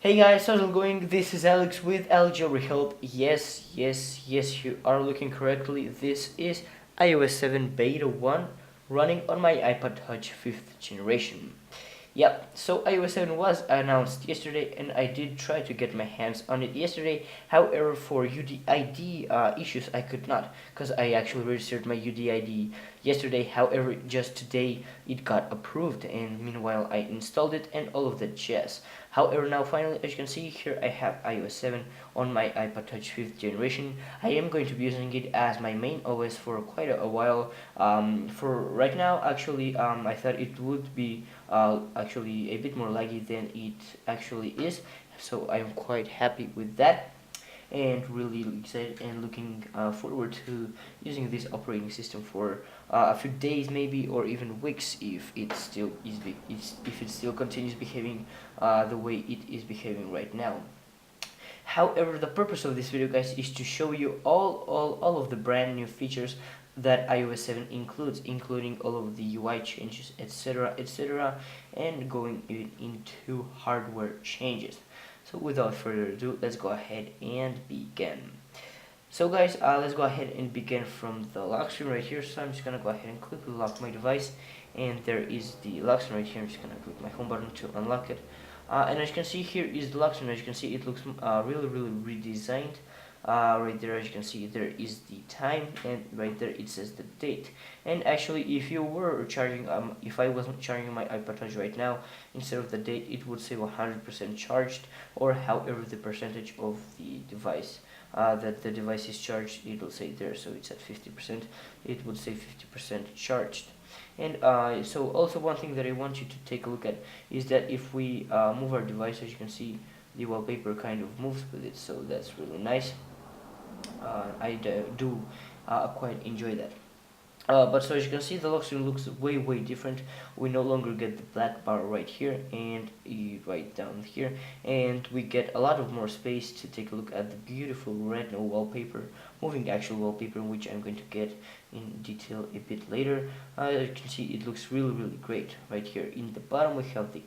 Hey guys, how's it going? This is Alex with Algebra Help. Yes, you are looking correctly. This is iOS 7 Beta 1 running on my iPod Touch 5th generation. Yep, so iOS 7 was announced yesterday and I did try to get my hands on it yesterday. However, for UDID issues, I could not because I actually registered my UDID yesterday. However, just today it got approved and meanwhile I installed it and all of that jazz. However, now finally, as you can see here, I have iOS 7 on my iPod Touch 5th generation. I am going to be using it as my main OS for quite a while. For right now, actually, I thought it would be actually a bit more laggy than it actually is. So I'm quite happy with that and really excited and looking forward to using this operating system for a few days maybe or even weeks if it still if it still continues behaving the way it is behaving right now. However, the purpose of this video, guys, is to show you all of the brand new features that iOS 7 includes, including all of the UI changes, etc., and going into hardware changes. So without further ado, let's go ahead and begin. So guys, let's go ahead and begin from the lock screen right here. So I'm just gonna go ahead and quickly lock my device, and there is the lock screen right here. I'm just gonna click my home button to unlock it. And as you can see, here is the lock screen. As you can see, it looks really redesigned. Right there, as you can see, there is the time, and right there it says the date. And actually, if you were charging, if I wasn't charging my iPod Touch right now, instead of the date, it would say 100% charged, or however the percentage of the device that the device is charged, it will say there. So it's at 50%. It would say 50% charged. And so also one thing that I want you to take a look at is that if we move our device, as you can see, the wallpaper kind of moves with it, so that's really nice. I do quite enjoy that. But so as you can see, the lock screen looks way different. We no longer get the black bar right here and right down here, and we get a lot of more space to take a look at the beautiful Retina wallpaper, moving actual wallpaper, which I'm going to get in detail a bit later. As you can see, it looks really great. Right here in the bottom we have the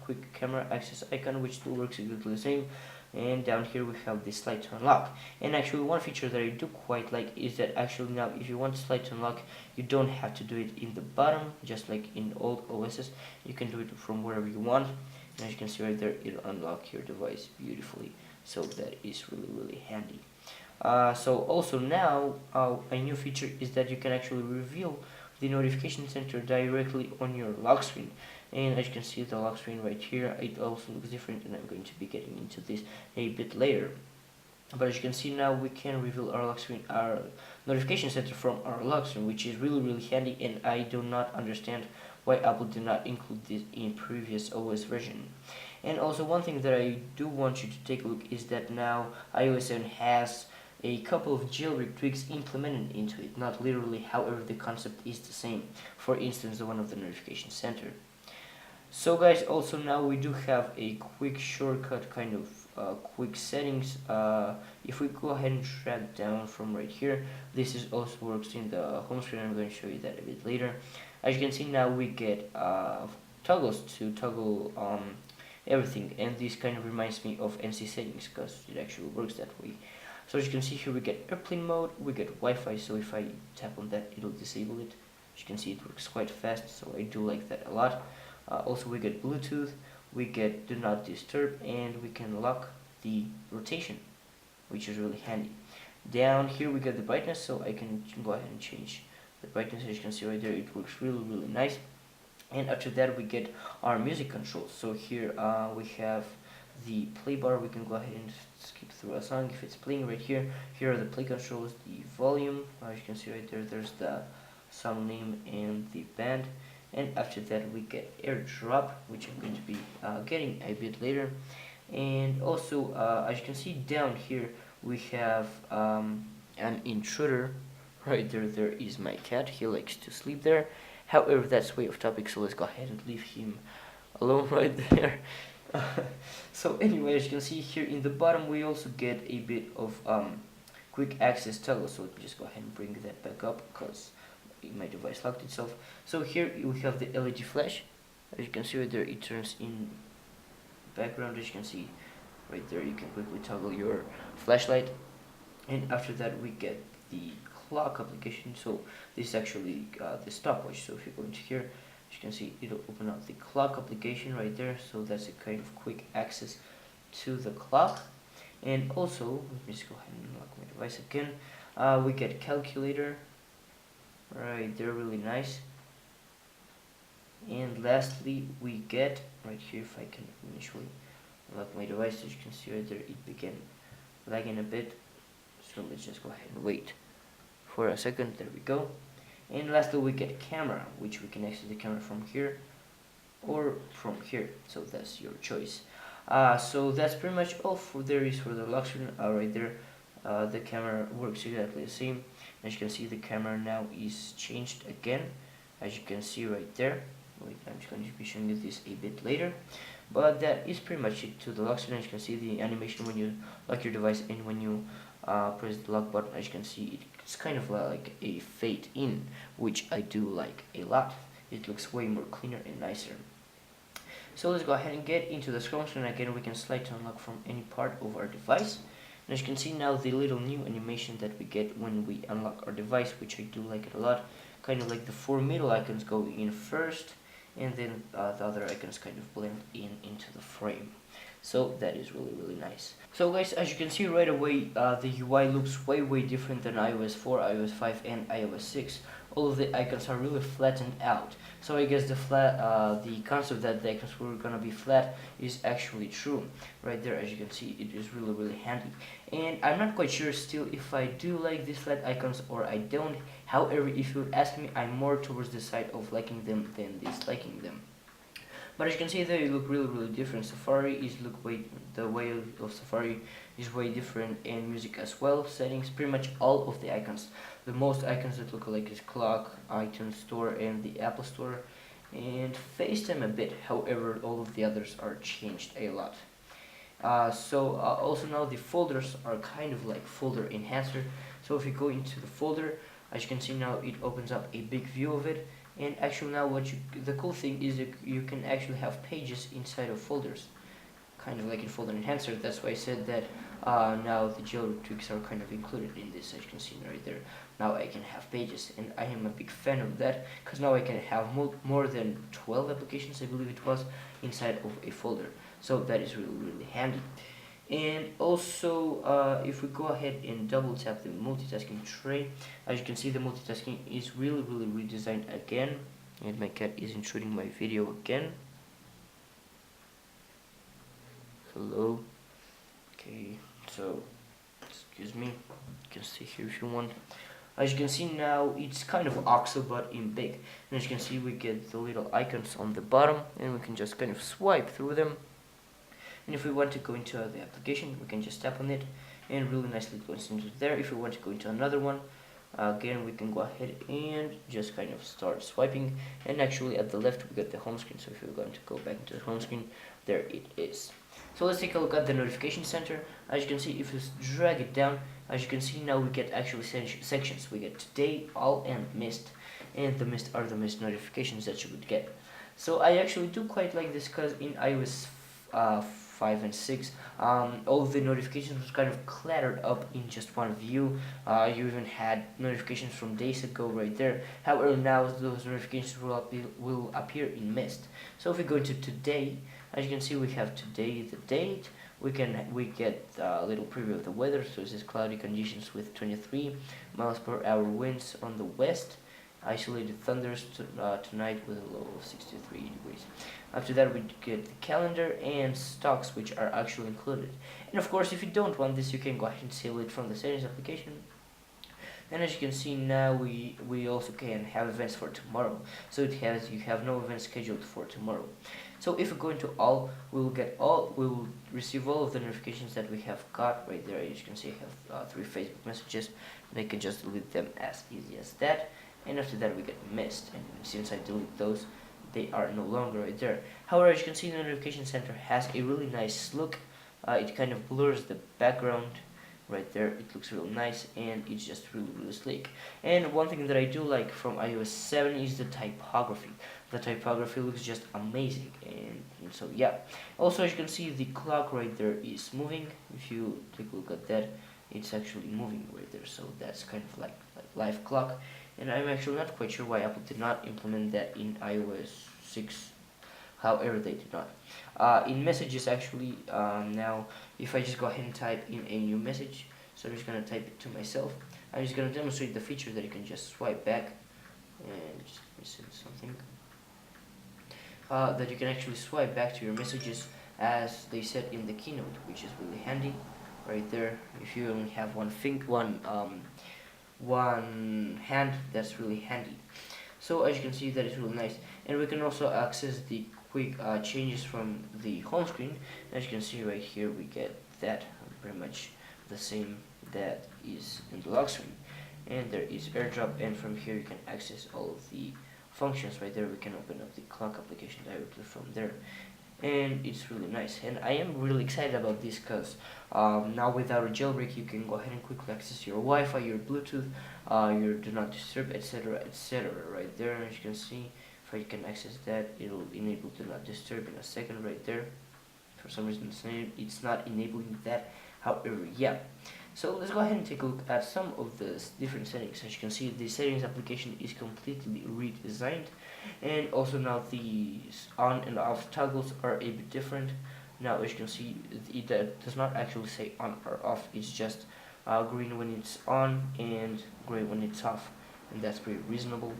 quick camera access icon, which still works exactly the same, and down here we have the slide to unlock. And actually one feature that I do quite like is that actually now if you want slide to unlock, you don't have to do it in the bottom just like in old OSs. You can do it from wherever you want, and as you can see right there, it'll unlock your device beautifully, so that is really handy. So also now a new feature is that you can actually reveal the notification center directly on your lock screen. And as you can see, the lock screen right here, it also looks different, and I'm going to be getting into this a bit later. But as you can see now, we can reveal our lock screen, our notification center from our lock screen, which is really handy, and I do not understand why Apple did not include this in previous OS version. And also one thing that I do want you to take a look is that now iOS 7 has a couple of jailbreak tweaks implemented into it, not literally, however the concept is the same. For instance, the one of the notification center. So guys, also now we do have a quick shortcut kind of quick settings. If we go ahead and drag down from right here, this is also works in the home screen. I'm going to show you that a bit later. As you can see now, we get toggles to toggle everything, and this kind of reminds me of NC settings because it actually works that way. So as you can see here, we get airplane mode, we get Wi-Fi, so if I tap on that, it'll disable it. As you can see, it works quite fast, so I do like that a lot. Also we get Bluetooth, we get do not disturb, and we can lock the rotation, which is really handy. Down here we get the brightness, so I can go ahead and change the brightness. As you can see right there, it works really nice. And after that we get our music controls. So here we have the play bar. We can go ahead and skip through a song if it's playing right here. Here are the play controls, the volume. As you can see right there, there's the song name and the band. And after that we get airdrop, which I'm going to be getting a bit later. And also as you can see down here, we have an intruder. Right there, there is my cat. He likes to sleep there. However, that's way off topic, so let's go ahead and leave him alone right there. So anyway, as you can see here in the bottom, we also get a bit of quick access toggle. So let me just go ahead and bring that back up because my device locked itself. So here we have the LED flash. As you can see right there, it turns in background. As you can see right there, you can quickly toggle your flashlight, and after that we get the clock application. So this is actually the stopwatch. So if you go into here, as you can see, it'll open up the clock application right there. So that's a kind of quick access to the clock. And also, let me just go ahead and unlock my device again. We get calculator right there, really nice. And lastly, we get right here, if I can initially unlock my device, as you can see right there, it began lagging a bit. So let's just go ahead and wait for a second. There we go. And lastly, we get camera, which we can access the camera from here or from here. So that's your choice. So that's pretty much all for there is for the lock screen. Right there, the camera works exactly the same. As you can see, the camera now is changed again, as you can see right there. Wait, I'm just going to be showing you this a bit later, but that is pretty much it to the lock screen. As you can see, the animation when you lock your device and when you press the lock button, as you can see, it's kind of like a fade in, which I do like a lot. It looks way more cleaner and nicer. So let's go ahead and get into the screen. Again, we can slide to unlock from any part of our device. And as you can see now, the little new animation that we get when we unlock our device, which I do like it a lot. Kind of like the 4 middle icons go in first, and then the other icons kind of blend in into the frame. So that is really nice. So guys, as you can see right away, the UI looks way different than iOS 4, iOS 5 and iOS 6. All of the icons are really flattened out. So I guess the concept that the icons were gonna be flat is actually true. Right there, as you can see, it is really handy. And I'm not quite sure still if I do like these flat icons or I don't. However, if you would ask me, I'm more towards the side of liking them than disliking them. But as you can see, they look really different. Safari is the way of Safari is way different, and music as well. Settings, pretty much all of the icons. The most icons that look alike is Clock, iTunes Store, and the Apple Store, and FaceTime a bit. However, all of the others are changed a lot. Also now the folders are kind of like folder enhancer. So if you go into the folder, as you can see now, it opens up a big view of it. And actually now the cool thing is that you can actually have pages inside of folders, kind of like in folder enhancer. That's why I said that now the jailbreak tweaks are kind of included in this. As you can see right there, now I can have pages, and I am a big fan of that, because now I can have more than 12 applications, I believe it was, inside of a folder. So that is really handy. And also, if we go ahead and double tap the multitasking tray, as you can see, the multitasking is really redesigned again. And my cat is intruding my video again. Hello. Okay, so excuse me. You can see here if you want. As you can see now, it's kind of OXO but in big. And as you can see, we get the little icons on the bottom, and we can just kind of swipe through them. And if we want to go into the application, we can just tap on it, and really nicely it goes into there. If we want to go into another one, again, we can go ahead and just kind of start swiping. And actually at the left we got the home screen. So if we're going to go back into the home screen, there it is. So let's take a look at the notification center. As you can see, if you drag it down, as you can see now, we get actually sections. We get today, all, and missed. And the missed are the missed notifications that you would get. So I actually do quite like this, because in iOS 5 and 6, all the notifications was kind of cluttered up in just one view. You even had notifications from days ago right there. However, now those notifications will appear in mist. So if we go to today, as you can see, we have today, the date. We get a little preview of the weather. So this is cloudy conditions with 23 miles per hour winds on the west. Isolated thunders tonight with a low of 63 degrees. After that, we get the calendar and stocks, which are actually included. And of course, if you don't want this, you can go ahead and save it from the settings application. And as you can see now, we also can have events for tomorrow. So you have no events scheduled for tomorrow. So if we go into all, we will receive all of the notifications that we have got right there. As you can see, I have 3 Facebook messages, and I can just delete them as easy as that. And after that, we get missed, and since I delete those, they are no longer right there. However, as you can see, the notification center has a really nice look. It kind of blurs the background right there. It looks real nice, and it's just really sleek. And one thing that I do like from iOS 7 is the typography. the typography looks just amazing. And so yeah, also as you can see, the clock right there is moving. If you take a look at that, it's actually moving right there, so that's kind of like live clock. And I'm actually not quite sure why Apple did not implement that in iOS 6. However, they did not. In messages, actually, now if I just go ahead and type in a new message, so I'm just gonna type it to myself. I'm just gonna demonstrate the feature that you can just swipe back and just send something. That you can actually swipe back to your messages as they said in the keynote, which is really handy, right there. If you only have one hand, that's really handy. So as you can see, that is really nice, and we can also access the quick changes from the home screen. As you can see right here, we get that pretty much the same that is in the lock screen, and there is AirDrop, and from here you can access all of the functions right there. We can open up the clock application directly from there, and it's really nice, and I am really excited about this because now without a jailbreak you can go ahead and quickly access your Wi-Fi, your Bluetooth, your do not disturb, etc, etc, right there. As you can see, if I can access that, it'll enable do not disturb in a second right there. For some reason it's not enabling that. However, yeah, so let's go ahead and take a look at some of the different settings. As you can see, the settings application is completely redesigned, and also now the on and off toggles are a bit different. Now as you can see, it does not actually say on or off, it's just green when it's on and gray when it's off, and that's pretty reasonable.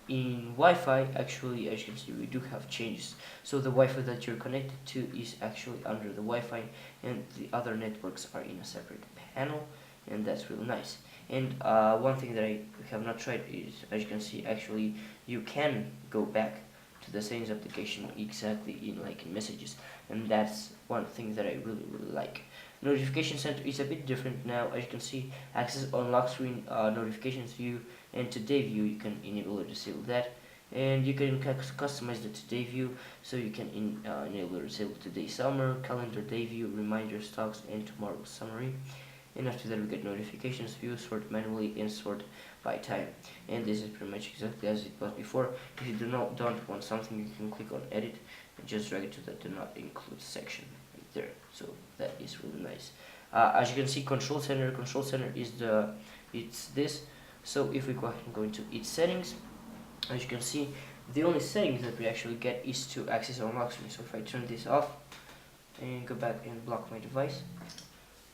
In Wi-Fi, actually, as you can see, we do have changes. So the Wi-Fi that you're connected to is actually under the Wi-Fi, and the other networks are in a separate panel, and that's really nice. And one thing that I have not tried is, as you can see, actually you can go back to the settings application exactly in messages, and that's one thing that I really like. Notification center is a bit different now. As you can see, access on lock screen, notifications view, and today view, you can enable or disable that, and you can customize the today view, so you can enable or disable today summer, calendar day view, reminder stocks, and tomorrow's summary. And after that we get notifications view, sort manually, and sort by time. And this is pretty much exactly as it was before. If you don't want something, you can click on edit and just drag it to the do not include section right there. So that is really nice. As you can see, control center is it's this. So if we go ahead and go into its settings, as you can see, the only settings that we actually get is to access on lock screen. So if I turn this off and go back and block my device,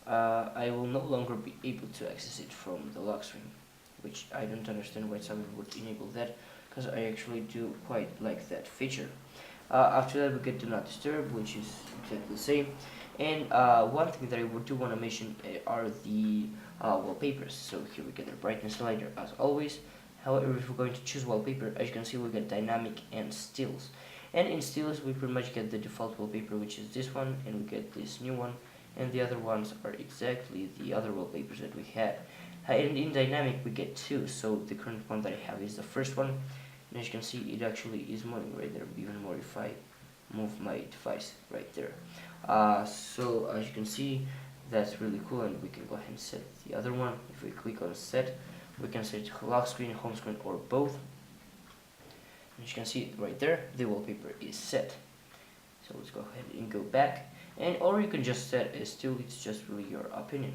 I will no longer be able to access it from the lock screen, which I don't understand why someone would enable that, because I actually do quite like that feature. After that we get do not disturb, which is exactly the same. And one thing that I do want to mention are the wallpapers. So here we get the brightness slider as always. However, if we're going to choose wallpaper, as you can see, we get dynamic and stills. And in stills we pretty much get the default wallpaper, which is this one, and we get this new one, and the other ones are exactly the other wallpapers that we had. And in dynamic we get two, so the current one that I have is the first one, and as you can see, it actually is moving right there, even more if I move my device right there. So as you can see, that's really cool, and we can go ahead and set the other one. If we click on set, we can set lock screen, home screen, or both. As you can see right there, the wallpaper is set. So let's go ahead and go back, and or you can just set as still, it's just really your opinion.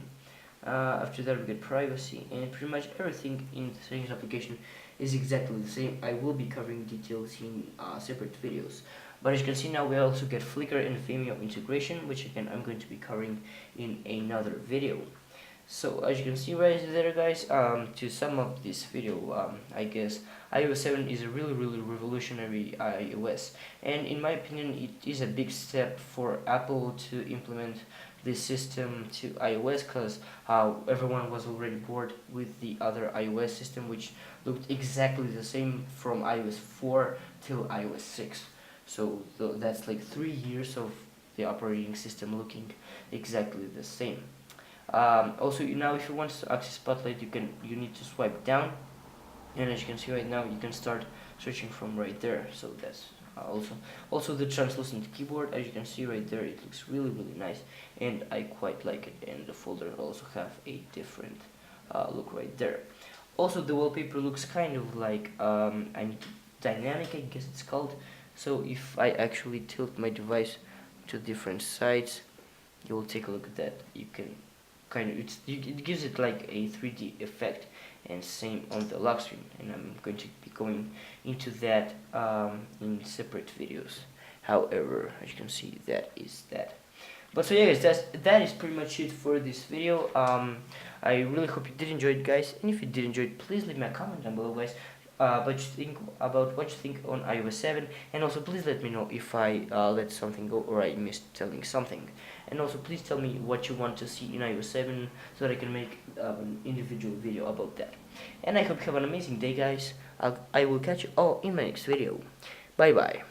After that we get privacy, and pretty much everything in the settings application is exactly the same. I will be covering details in separate videos, but as you can see now we also get Flickr and Vimeo integration, which again I'm going to be covering in another video. So as you can see right there, guys, to sum up this video, I guess iOS 7 is a really revolutionary iOS, and in my opinion it is a big step for Apple to implement this system to iOS, because everyone was already bored with the other iOS system, which looked exactly the same from iOS 4 till iOS 6. So that's like 3 years of the operating system looking exactly the same. Also, now if you want to access Spotlight, you need to swipe down, and as you can see right now, you can start searching from right there. So that's also the translucent keyboard. As you can see right there, it looks really nice, and I quite like it. And the folder also have a different look right there. Also, the wallpaper looks kind of like dynamic, I guess it's called. So if I actually tilt my device to different sides, you will take a look at that. You can kind of, it gives it like a 3D effect, and same on the lock screen, and I'm going to be going into that in separate videos. However, as you can see, that is that. But so yeah guys, that is pretty much it for this video. I really hope you did enjoy it, guys, and if you did enjoy it, please leave me a comment down below, guys, about what you think on iOS 7, and also please let me know if I let something go or I missed telling something, and also please tell me what you want to see in iOS 7 so that I can make an individual video about that. And I hope you have an amazing day, guys. I will catch you all in my next video. Bye bye.